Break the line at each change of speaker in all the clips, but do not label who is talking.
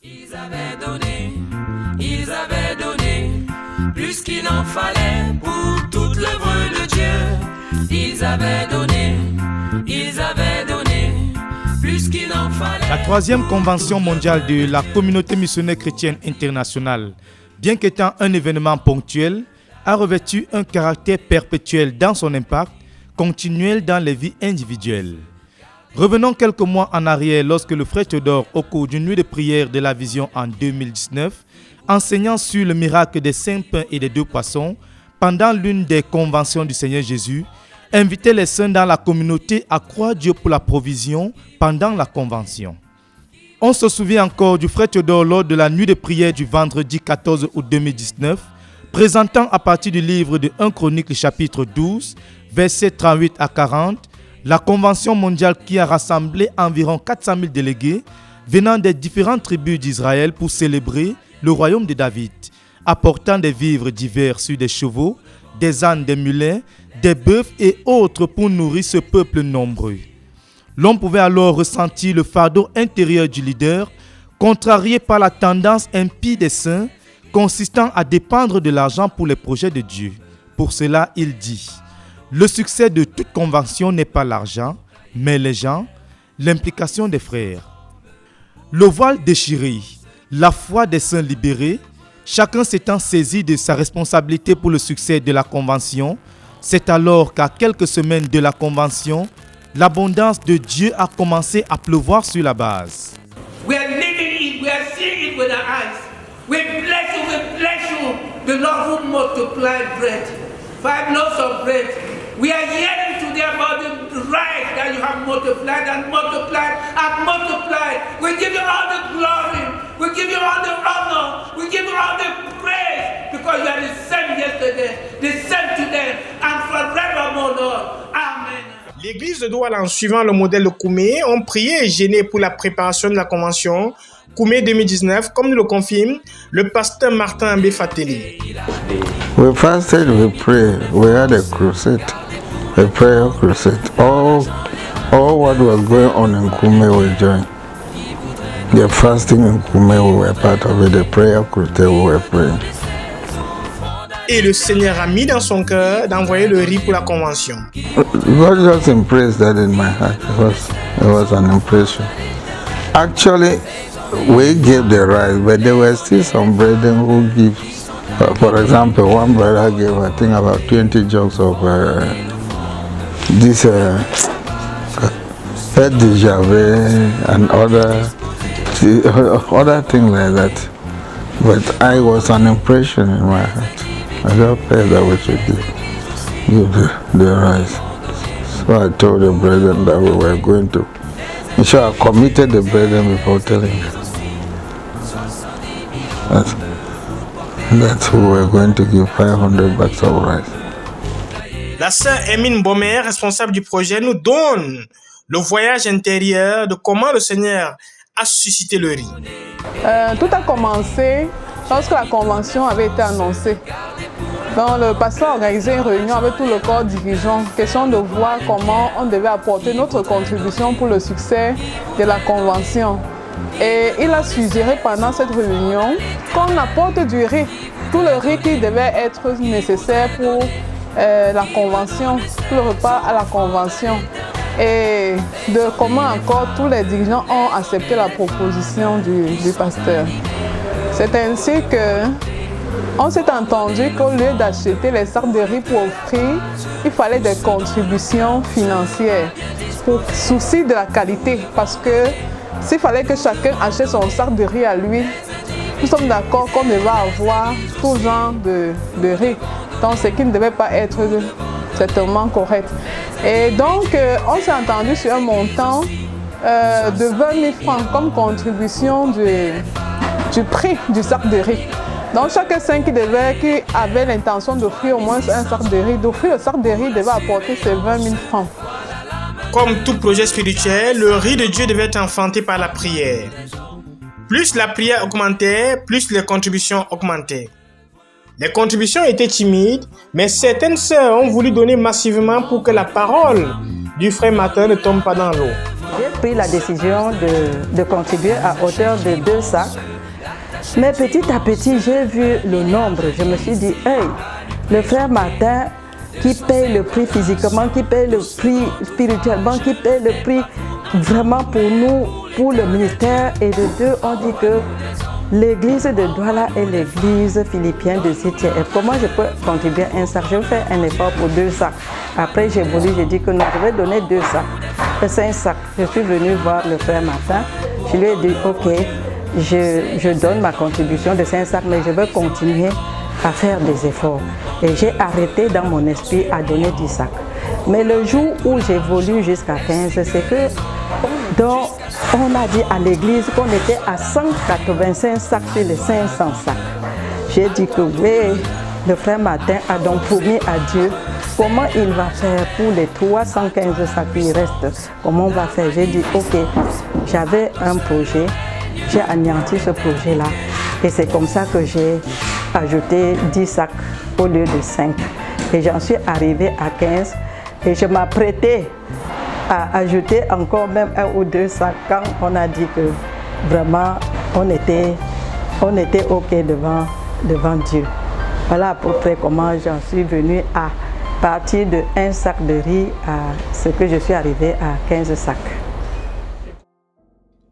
Ils avaient donné plus qu'il en fallait pour toute l'œuvre de Dieu. Ils avaient donné plus qu'il en fallait.
La troisième convention mondiale de la communauté missionnaire chrétienne internationale, bien qu'étant un événement ponctuel, a revêtu un caractère perpétuel dans son impact, continuel dans les vies individuelles. Revenons quelques mois en arrière lorsque le frère Théodore, au cours d'une nuit de prière de la vision en 2019, enseignant sur le miracle des 5 pains et des 2 poissons, pendant l'une des conventions du Seigneur Jésus, invitait les saints dans la communauté à croire Dieu pour la provision pendant la convention. On se souvient encore du frère Théodore lors de la nuit de prière du vendredi 14 août 2019, présentant à partir du livre de 1 Chronique chapitre 12, versets 38 à 40, la convention mondiale qui a rassemblé environ 400 000 délégués venant des différentes tribus d'Israël pour célébrer le royaume de David, apportant des vivres divers sur des chevaux, des ânes, des mulets, des bœufs et autres pour nourrir ce peuple nombreux. L'on pouvait alors ressentir le fardeau intérieur du leader, contrarié par la tendance impie des saints, consistant à dépendre de l'argent pour les projets de Dieu. Pour cela, il dit: le succès de toute convention n'est pas l'argent, mais les gens, l'implication des frères. Le voile déchiré, la foi des saints libérés, chacun s'étant saisi de sa responsabilité pour le succès de la convention, c'est alors qu'à quelques semaines de la convention, l'abondance de Dieu a commencé à pleuvoir sur la base.
We are living it, we are seeing it with our eyes. We bless you, the Lord who multiplied bread. 5 loaves of bread. We are hearing today about the rice that you have multiplied and multiplied and multiplied. We give you all the glory. We give you all the honor. We give you all the praise because you are the same yesterday, the same today, and forevermore, Lord. Amen.
L'église de Douala, en suivant le modèle de Koumé, ont prié et gêné pour la préparation de la convention Koumé 2019, comme nous le confirme le pasteur Martin Ambé Fateli.
We fasted, we prayed, we had a crusade, a prayer crusade. All what was going on in Koumé, we joined. The fasting in Koumé, we were part of it, the prayer crusade, we were praying.
Et le Seigneur a mis dans son cœur d'envoyer le riz pour la convention.
God just impressed that in my heart. It was an impression. Actually, we gave the rice, but there were still some brethren who give. For example, one brother gave, I think, about 20 jugs of this Fête de Javet and other things like that. But I was an impression in my heart. I just felt that we should give the rice. So I told the brethren that we were going to. So I committed the brethren before telling them that we were going to give 500 bags of rice.
La sœur Hermine Bomer, responsable du projet, nous donne le voyage intérieur de comment le Seigneur a suscité le riz.
Tout a commencé lorsque la convention avait été annoncée. Donc, le pasteur a organisé une réunion avec tout le corps dirigeant, question de voir comment on devait apporter notre contribution pour le succès de la convention. Et il a suggéré pendant cette réunion qu'on apporte du riz, tout le riz qui devait être nécessaire pour la convention, pour le repas à la convention. Et de comment encore tous les dirigeants ont accepté la proposition du pasteur. C'est ainsi qu'on s'est entendu qu'au lieu d'acheter les sacs de riz pour offrir, il fallait des contributions financières pour souci de la qualité. Parce que s'il fallait que chacun achète son sac de riz à lui, nous sommes d'accord qu'on devait avoir tout genre de riz. Donc ce qui ne devait pas être certainement correct. Et donc on s'est entendu sur un montant de 20 000 francs comme contribution du prix du sac de riz. Donc chaque saint qui avait l'intention d'offrir au moins un sac de riz, d'offrir le sac de riz devait apporter ses 20 000 francs.
Comme tout projet spirituel, le riz de Dieu devait être enfanté par la prière. Plus la prière augmentait, plus les contributions augmentaient. Les contributions étaient timides, mais certaines sœurs ont voulu donner massivement pour que la parole du frère Martin ne tombe pas dans l'eau.
J'ai pris la décision de contribuer à hauteur de 2 sacs Mais petit à petit, j'ai vu le nombre. Je me suis dit, hey, le frère Martin qui paye le prix physiquement, qui paye le prix spirituellement, qui paye le prix vraiment pour nous, pour le ministère. Et de deux, on dit que l'église de Douala est l'église philippienne de Zitier. Et comment je peux contribuer à un sac? Je vais faire un effort pour 2 sacs. Après, j'ai voulu, j'ai dit que non, je vais donner 2 sacs. 5 sacs. Je suis venue voir le frère Martin. Je lui ai dit, ok, je donne ma contribution de 5 sacs, mais je vais continuer à faire des efforts. Et j'ai arrêté dans mon esprit à donner 10 sacs. Mais le jour où j'évolue jusqu'à 15, c'est que donc, on a dit à l'église qu'on était à 185 sacs sur les 500 sacs. J'ai dit que oui, le frère Martin a donc promis à Dieu comment il va faire pour les 315 sacs qui restent. Comment on va faire? J'ai dit ok, j'avais un projet, j'ai anéanti ce projet-là. Et c'est comme ça que j'ai ajouté 10 sacs au lieu de 5. Et j'en suis arrivée à 15 et je m'apprêtais à ajouter encore même 1 ou 2 sacs quand on a dit que vraiment on était ok devant Dieu. Voilà à peu près comment j'en suis venue à partir de 1 sac de riz à ce que je suis arrivée à 15 sacs.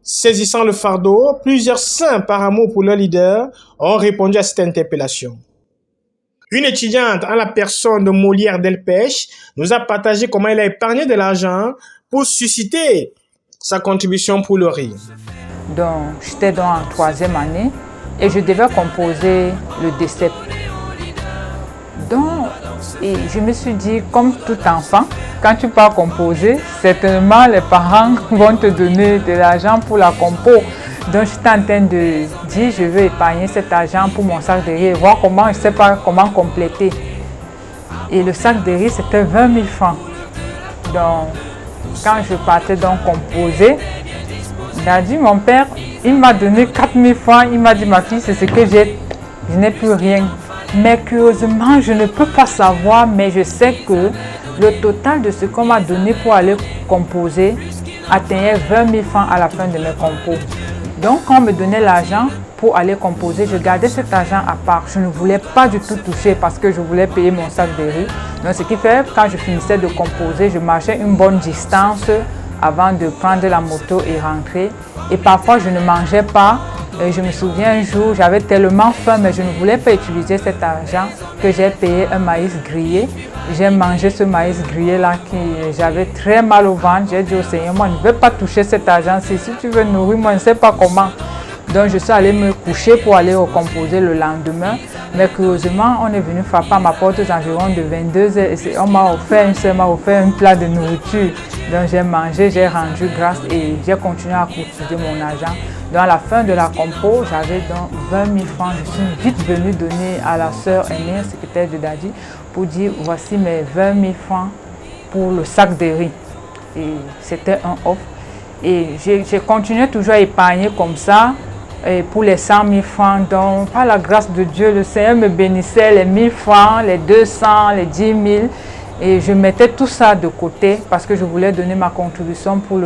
Saisissant le fardeau, plusieurs saints par amour pour leur leader ont répondu à cette interpellation. Une étudiante en la personne de Molière Delpech nous a partagé comment elle a épargné de l'argent pour susciter sa contribution pour le riz.
Donc, j'étais en 3e année et je devais composer le décep. Donc, et je me suis dit, comme tout enfant, quand tu pars composer, certainement les parents vont te donner de l'argent pour la compo. Donc, j'étais en train de dire, je veux épargner cet argent pour mon sac de riz et voir comment, je ne sais pas comment compléter. Et le sac de riz, c'était 20 000 francs. Donc, quand je partais donc composer, il a dit, mon père, il m'a donné 4 000 francs. Il m'a dit, ma fille, c'est ce que j'ai. Je n'ai plus rien. Mais curieusement, je ne peux pas savoir, mais je sais que le total de ce qu'on m'a donné pour aller composer atteignait 20 000 francs à la fin de mes compos. Donc, quand on me donnait l'argent pour aller composer, je gardais cet argent à part. Je ne voulais pas du tout toucher parce que je voulais payer mon sac de riz. Donc, ce qui fait, quand je finissais de composer, je marchais une bonne distance avant de prendre la moto et rentrer. Et parfois, je ne mangeais pas. Et je me souviens un jour, j'avais tellement faim, mais je ne voulais pas utiliser cet argent que j'ai payé un maïs grillé. J'ai mangé ce maïs grillé-là, j'avais très mal au ventre. J'ai dit au Seigneur, moi, je ne veux pas toucher cet argent-ci. Si tu veux nourrir, moi, je ne sais pas comment. Donc, je suis allée me coucher pour aller recomposer le lendemain. Mais curieusement, on est venu frapper à ma porte aux environs de 22h. Et on m'a offert un plat de nourriture. Donc, j'ai mangé, j'ai rendu grâce et j'ai continué à cultiver mon argent. Donc, à la fin de la compo, j'avais donc 20 000 francs. Je suis vite venue donner à la sœur aînée, secrétaire de Dadi, pour dire voici mes 20 000 francs pour le sac de riz. Et c'était un offre. Et j'ai continué toujours à épargner comme ça. Et pour les 100 000 francs, donc par la grâce de Dieu, le Seigneur me bénissait les 1000 francs, les 200, les 10 000. Et je mettais tout ça de côté parce que je voulais donner ma contribution pour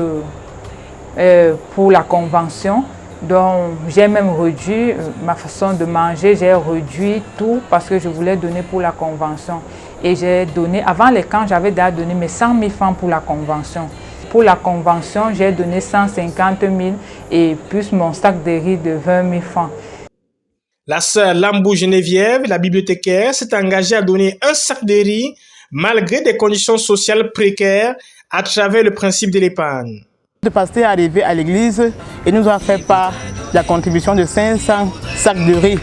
la convention. Donc j'ai même réduit ma façon de manger, j'ai réduit tout parce que je voulais donner pour la convention. Et j'ai donné, avant les camps, j'avais déjà donné mes 100 000 francs pour la convention. Pour la convention, j'ai donné 150 000 et plus mon sac de riz de 20 000 francs.
La sœur Lambou Geneviève, la bibliothécaire, s'est engagée à donner un sac de riz malgré des conditions sociales précaires à travers le principe de l'épargne.
Le pasteur est arrivé à l'église et nous a fait part de la contribution de 500 sacs de riz.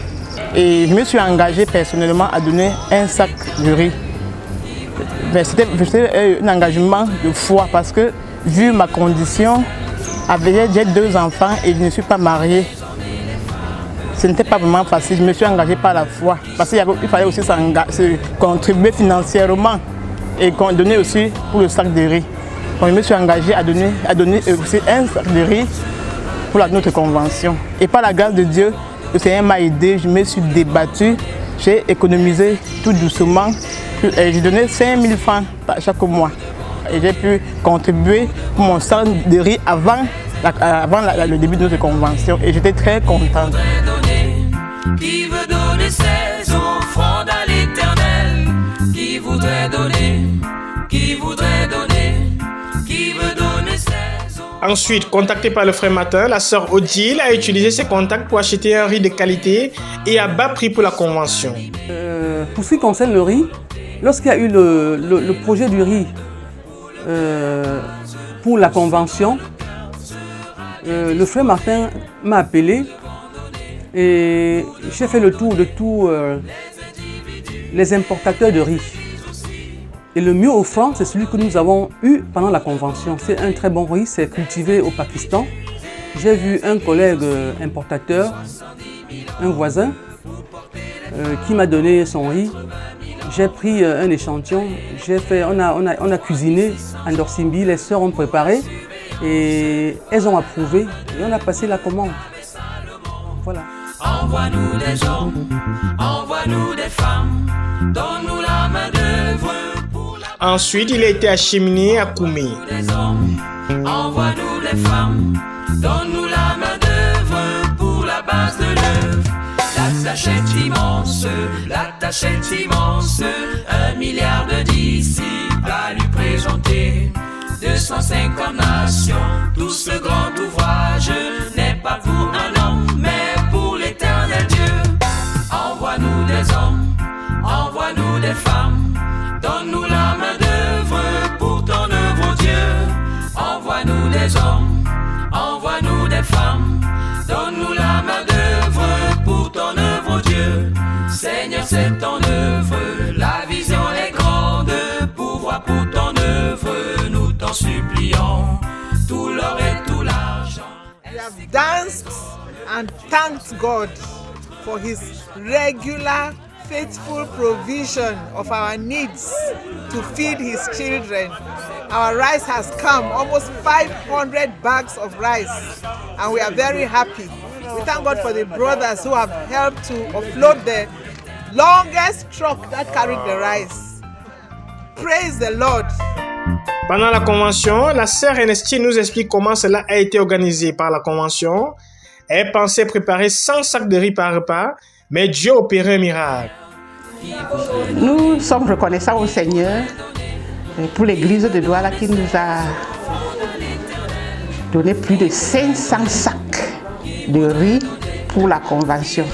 Et je me suis engagé personnellement à donner un sac de riz. C'était un engagement de foi parce que, vu ma condition, j'ai 2 enfants et je ne suis pas mariée. Ce n'était pas vraiment facile, je me suis engagé par la foi. Parce qu'il fallait aussi se contribuer financièrement et donner aussi pour le sac de riz. Donc, je me suis engagé à donner aussi un sac de riz pour notre convention. Et par la grâce de Dieu, le Seigneur m'a aidé, je me suis débattue, j'ai économisé tout doucement. J'ai donné 5 000 francs chaque mois. Et j'ai pu contribuer pour mon sac de riz avant le début de notre convention. Et j'étais très contente.
Qui veut donner ses offrandes à l'Éternel? Qui voudrait donner? Qui voudrait donner? Qui veut donner ses offrandes?
Ensuite, contacté par le frère Martin, la sœur Odile a utilisé ses contacts pour acheter un riz de qualité et à bas prix pour la convention.
Pour ce qui concerne le riz, lorsqu'il y a eu le projet du riz pour la convention, le frère Martin m'a appelé et j'ai fait le tour de tous les importateurs de riz. Et le mieux offrant, c'est celui que nous avons eu pendant la convention. C'est un très bon riz, c'est cultivé au Pakistan. J'ai vu un collègue importateur, un voisin, qui m'a donné son riz. J'ai pris un échantillon, on a cuisiné en Dorsimbi, les sœurs ont préparé et elles ont approuvé et on a passé la commande. Voilà.
Envoie-nous des hommes, envoie-nous des femmes, donne-nous la main d'œuvre pour la...
Ensuite, il a été acheminé à Koumi.
Des hommes, envoie-nous des femmes, donne-nous la main d'œuvre pour la base de l'œuvre. La tâche est immense, la tâche est immense, 1 milliard de disciples à lui présenter. 250 nations, tout ce grand ouvrage n'est pas pour un homme, mais pour l'éternel Dieu. Envoie-nous des hommes, envoie-nous des femmes, donne-nous la main d'œuvre pour ton œuvre, oh Dieu. Envoie-nous des hommes, envoie-nous des femmes, donne-nous la main d'œuvre pour ton œuvre, oh Dieu. Seigneur, c'est ton œuvre, la vision est grande, pouvoir pour ton œuvre, nous t'en supplions, tout l'or et tout l'argent.
We have danced and thanked God for His regular, faithful provision of our needs to feed His children. Our rice has come, almost 500 bags of rice, and we are very happy. We thank God for the brothers who have helped to offload the longest truck that carried the rice. Praise the Lord.
Pendant la convention, la sœur Ernestine nous explique comment cela a été organisé par la convention. Elle pensait préparer 100 sacs de riz par repas, mais Dieu a opéré un miracle.
Nous sommes reconnaissants au Seigneur pour l'église de Douala qui nous a donné plus de 500 sacs de riz pour la convention.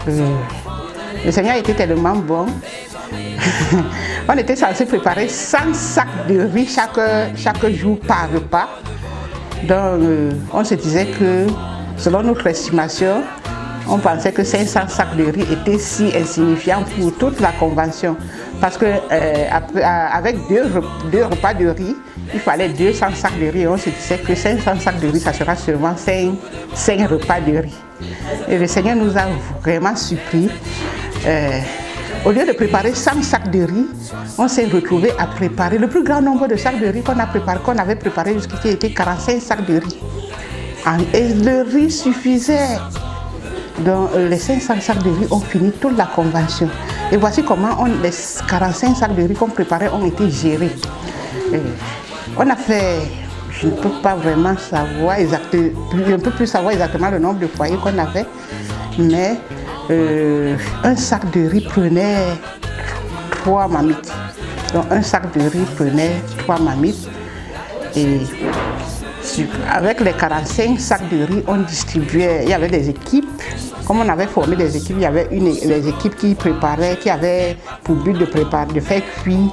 Le Seigneur était tellement bon. On était censé préparer 100 sacs de riz chaque jour par repas. Donc, on se disait que, selon notre estimation, on pensait que 500 sacs de riz étaient si insignifiants pour toute la convention. Parce que avec deux repas de riz, il fallait 200 sacs de riz. On se disait que 500 sacs de riz, ça sera seulement 5 repas de riz. Et le Seigneur nous a vraiment surpris. Au lieu de préparer 100 sacs de riz, on s'est retrouvé à préparer le plus grand nombre de sacs de riz qu'on avait préparé jusqu'ici était 45 sacs de riz. Et le riz suffisait. Donc les 500 sacs de riz ont fini toute la convention. Et voici comment les 45 sacs de riz qu'on préparait ont été gérés. On a fait, je ne peux pas vraiment savoir exactement, je ne peux plus savoir exactement le nombre de foyers qu'on avait, mais un sac de riz prenait 3 marmites. Donc un sac de riz prenait 3 marmites. Et avec les 45 sacs de riz, on distribuait, il y avait des équipes. Comme on avait formé des équipes, il y avait les équipes qui préparaient, qui avaient pour but de faire cuire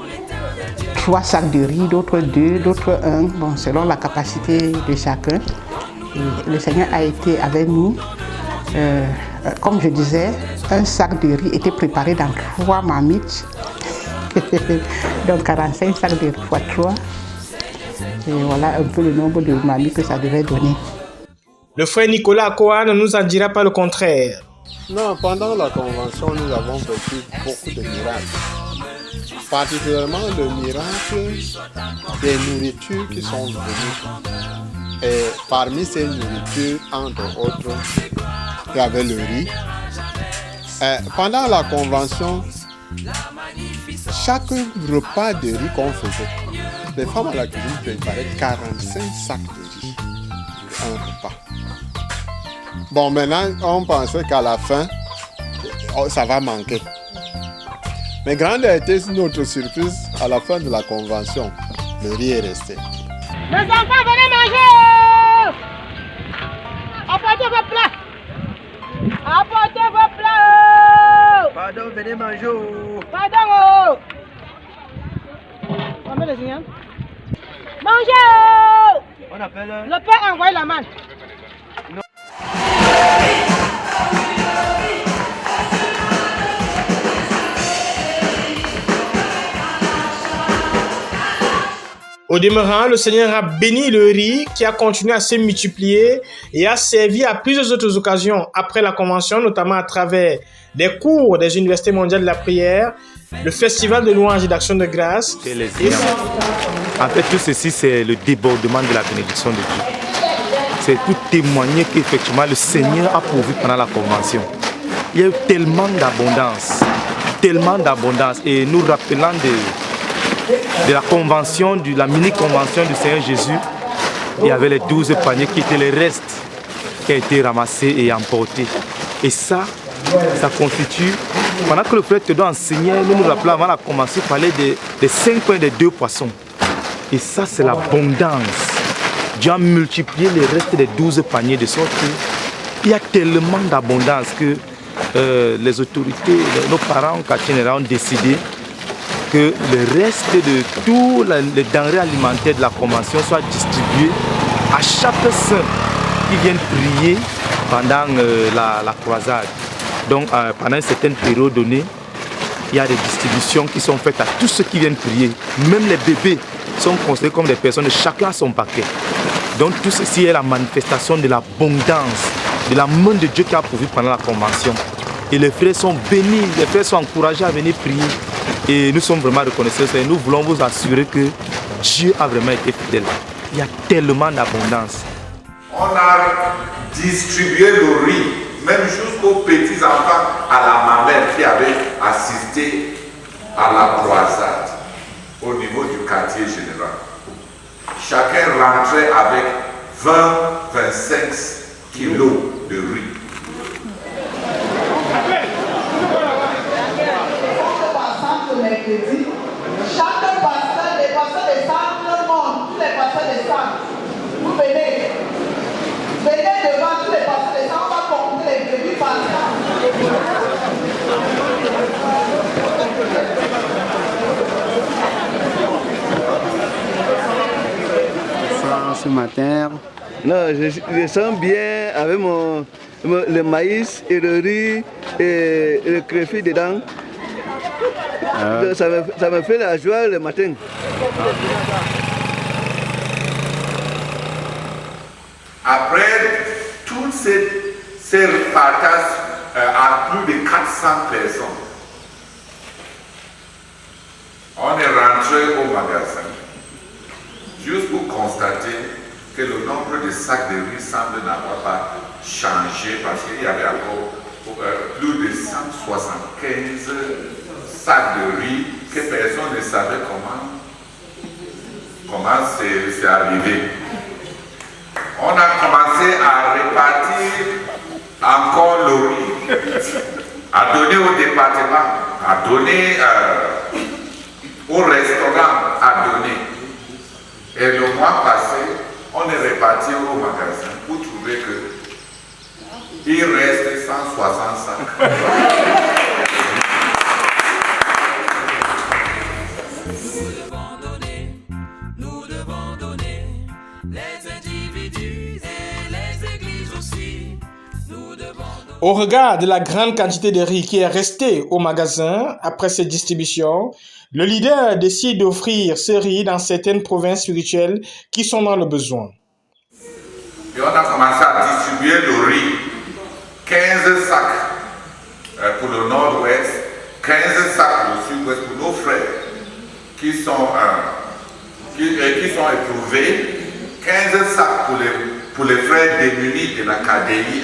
3 sacs de riz, d'autres 2, d'autres 1, bon, selon la capacité de chacun. Et le Seigneur a été avec nous. Comme je disais, un sac de riz était préparé dans 3 marmites. Donc 45 sacs de riz fois 3. Et voilà un peu le nombre de marmites que ça devait donner.
Le frère Nicolas Akoa ne nous en dira pas le contraire.
Non, pendant la convention, nous avons vécu beaucoup de miracles. Particulièrement le miracle des nourritures qui sont venues. Et parmi ces nourritures, entre autres, il y avait le riz. Pendant la convention, chaque repas de riz qu'on faisait, les femmes à la cuisine préparaient 45 sacs de riz, un repas. Bon, maintenant, on pensait qu'à la fin, ça va manquer. Mais grande a été notre surprise à la fin de la convention. Le riz est resté.
Les enfants, venez manger! Apportez vos plats! Apportez vos plats!
Pardon, venez manger!
Pardon! On met les signes. Mangez!
On appelle...
Le père envoie la main.
Au demeurant, le Seigneur a béni le riz qui a continué à se multiplier et a servi à plusieurs autres occasions après la convention, notamment à travers des cours des universités mondiales de la prière, le festival de louange et d'action de grâce.
En fait, tout ceci, c'est le débordement de la bénédiction de Dieu. C'est tout témoigner qu'effectivement le Seigneur a pourvu pendant la convention. Il y a eu tellement d'abondance, et nous rappelant de la convention, de la mini-convention du Seigneur Jésus, il y avait les 12 paniers qui étaient les restes qui ont été ramassés et emportés. Et ça constitue, pendant que le frère te doit enseigner, nous rappelons avant la convention, il parlait des 5 pains et des 2 poissons. Et ça, c'est l'abondance. Dieu a multiplié les restes des 12 paniers de sorte qu'il y a tellement d'abondance que les autorités, nos parents caténéraires ont décidé que le reste de tous les denrées alimentaires de la convention soient distribués à chaque saint qui vient prier pendant la croisade. Donc pendant une certaine période donnée, il y a des distributions qui sont faites à tous ceux qui viennent prier. Même les bébés sont considérés comme des personnes, chacun a son paquet. Donc tout ceci est la manifestation de l'abondance, de la main de Dieu qui a pourvu pendant la convention. Et les frères sont bénis, les frères sont encouragés à venir prier. Et nous sommes vraiment reconnaissants et nous voulons vous assurer que Dieu a vraiment été fidèle. Il y a tellement d'abondance.
On a distribué le riz, même jusqu'aux petits enfants, à la mamelle qui avait assisté à la croisade au niveau du quartier général. Chacun rentrait avec 20-25 kilos de riz.
Chaque pasteur, les pasteurs des centres, le monde, tous les pasteurs des centres, vous venez devant tous les pasteurs des centres, on va compter les bébés pasteurs.
Ce matin, non, je sens bien avec le maïs et le riz et le créfi dedans. Ça me fait la joie le matin.
Après toutes ces partages à plus de 400 personnes, on est rentré au magasin juste pour constater que le nombre de sacs de riz semble n'avoir pas changé parce qu'il y avait encore plus de 175 sacs de riz que personne ne savait comment c'est arrivé. On a commencé à répartir encore le riz, à donner au département, à donner au restaurant, à donner. Et le mois passé, on est reparti au magasin pour trouver qu'il reste 160 sacs.
Au regard de la grande quantité de riz qui est restée au magasin après cette distribution, le leader décide d'offrir ce riz dans certaines provinces spirituelles qui sont dans le besoin.
Et on a commencé à distribuer le riz, 15 sacs pour le nord-ouest, 15 sacs pour le sud-ouest pour nos frères qui sont éprouvés, 15 sacs pour les frères démunis de la KDI,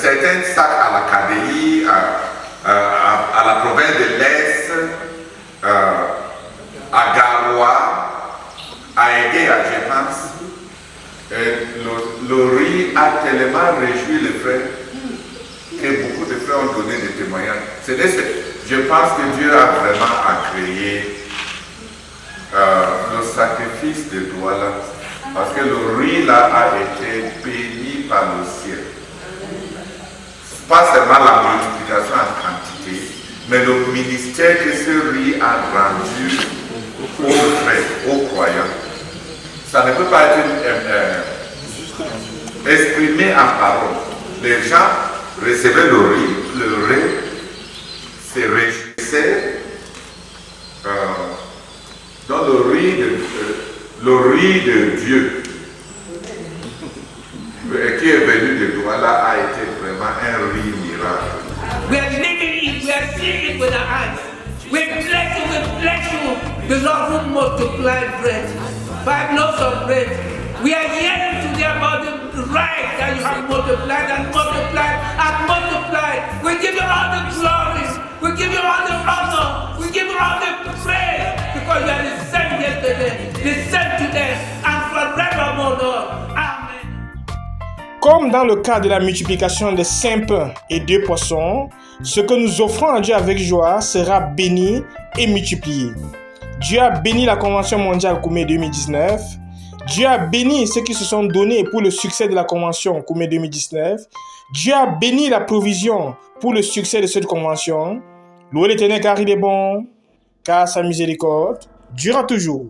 certains sacs à la KDI, à la province de l'Est, à Garoua, à Aigué, à Jépance. Le le riz a tellement réjoui les frères que beaucoup de frères ont donné des témoignages. Je pense que Dieu a vraiment créé le sacrifice de Douala, parce que le riz là a été béni par le ciel. Pas seulement la multiplication en quantité, mais le ministère que ce riz a rendu aux frères, aux croyants. Ça ne peut pas être exprimé en parole. Les gens recevaient le riz se réjouissaient dans le riz de Dieu qui est venu de Douala a été vraiment un riz miracle.
We are living it, we are seeing it with our eyes. We bless you. The Lord will multiply bread. 5 loaves of bread. We are hearing today about the right that you have multiplied and multiplied and multiplied. We give you all the glory. We give you all the honor. We give you all the praise. Because you are the same yesterday, the same today, and forevermore, Lord. Amen.
Comme dans le cas de la multiplication des 5 pains et 2 poissons, ce que nous offrons à Dieu avec joie sera béni et multiplié. Dieu a béni la Convention mondiale Koumé 2019. Dieu a béni ceux qui se sont donnés pour le succès de la Convention Koumé 2019. Dieu a béni la provision pour le succès de cette convention. Louez l'Éternel car il est bon, car sa miséricorde durera toujours.